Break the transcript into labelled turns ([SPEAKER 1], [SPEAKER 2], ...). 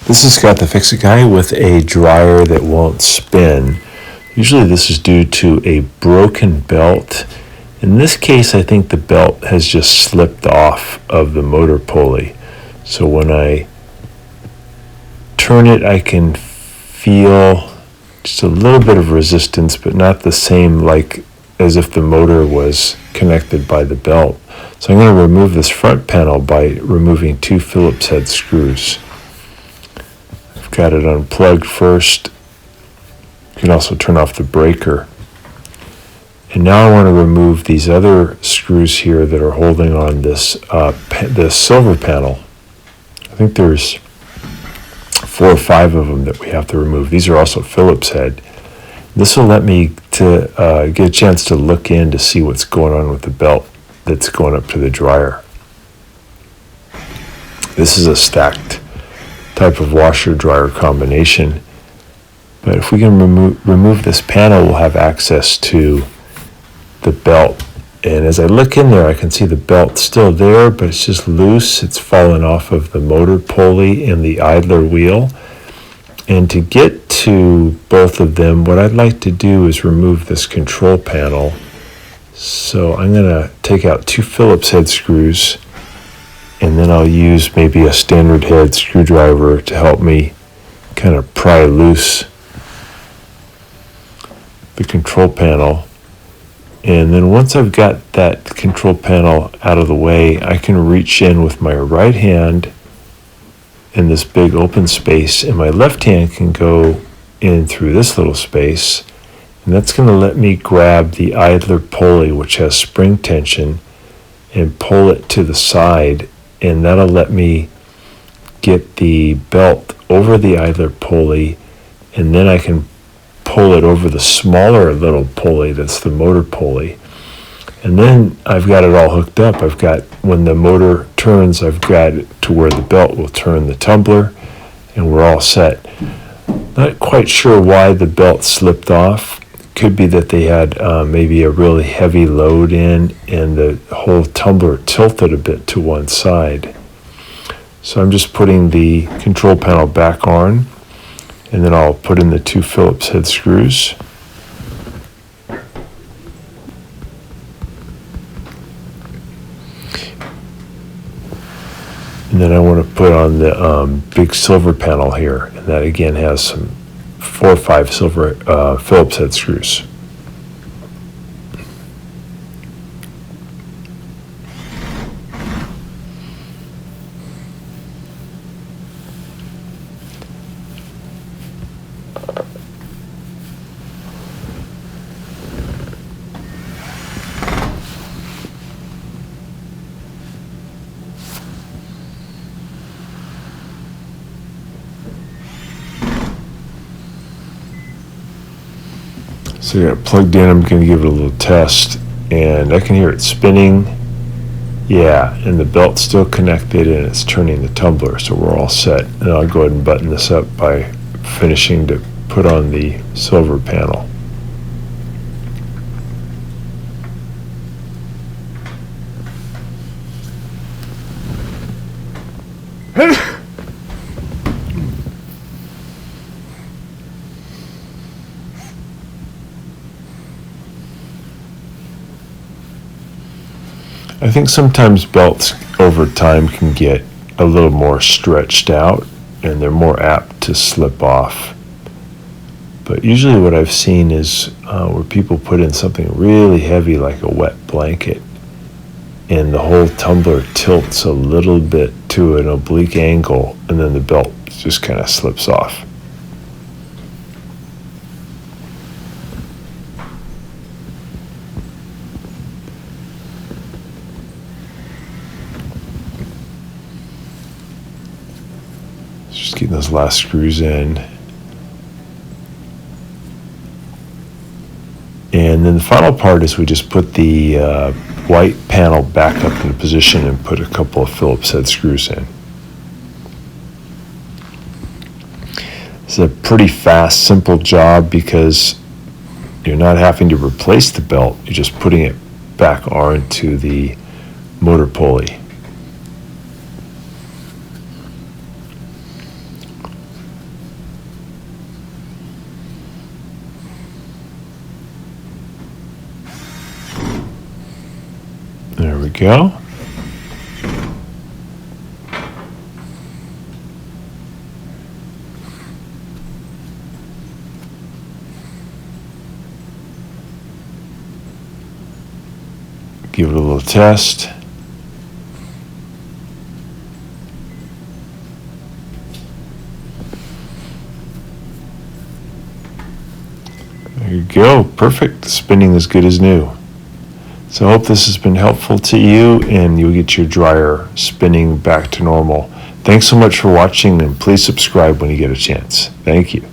[SPEAKER 1] This is Scott the Fix-It Guy with a dryer that won't spin. Usually this is due to a broken belt. In this case, I think the belt has just slipped off of the motor pulley. So when I turn it, I can feel just a little bit of resistance, but not the same like as if the motor was connected by the belt. So I'm going to remove this front panel by removing 2 Phillips head screws. Got it unplugged first. You can also turn off the breaker. And now I want to remove these other screws here that are holding on this silver panel. I think there's 4 or 5 of them that we have to remove. These are also Phillips head. This will let me to get a chance to look in to see what's going on with the belt that's going up to the dryer. This is a stacked type of washer-dryer combination. But if we can remove this panel, we'll have access to the belt. And as I look in there, I can see the belt still there, but it's just loose. It's fallen off of the motor pulley and the idler wheel. And to get to both of them, what I'd like to do is remove this control panel. So I'm going to take out 2 Phillips head screws, and then I'll use maybe a standard head screwdriver to help me kind of pry loose the control panel. And then once I've got that control panel out of the way, I can reach in with my right hand in this big open space, and my left hand can go in through this little space, and that's going to let me grab the idler pulley, which has spring tension, and pull it to the side. And that'll let me get the belt over the idler pulley, and then I can pull it over the smaller little pulley that's the motor pulley. And then I've got it all hooked up. I've got, when the motor turns, I've got it to where the belt will turn the tumbler, and we're all set. Not quite sure why the belt slipped off. Could be that they had maybe a really heavy load in, and the whole tumbler tilted a bit to one side. So I'm just putting the control panel back on, and then I'll put in the 2 Phillips head screws. And then I want to put on the big silver panel here, and that again has some 4 or 5 silver Phillips head screws. So I got it plugged in. I'm going to give it a little test, and I can hear it spinning. Yeah, and the belt's still connected, and it's turning the tumbler, so we're all set. And I'll go ahead and button this up by finishing to put on the silver panel. I think sometimes belts over time can get a little more stretched out, and they're more apt to slip off. But usually what I've seen is where people put in something really heavy like a wet blanket, and the whole tumbler tilts a little bit to an oblique angle, and then the belt just kind of slips off. Just getting those last screws in. And then the final part is we just put the white panel back up into position and put a couple of Phillips head screws in. It's a pretty fast, simple job because you're not having to replace the belt. You're just putting it back onto the motor pulley. go. Give it a little test. There you go. Perfect. Spinning as good as new. So I hope this has been helpful to you and you'll get your dryer spinning back to normal. Thanks so much for watching, and please subscribe when you get a chance. Thank you.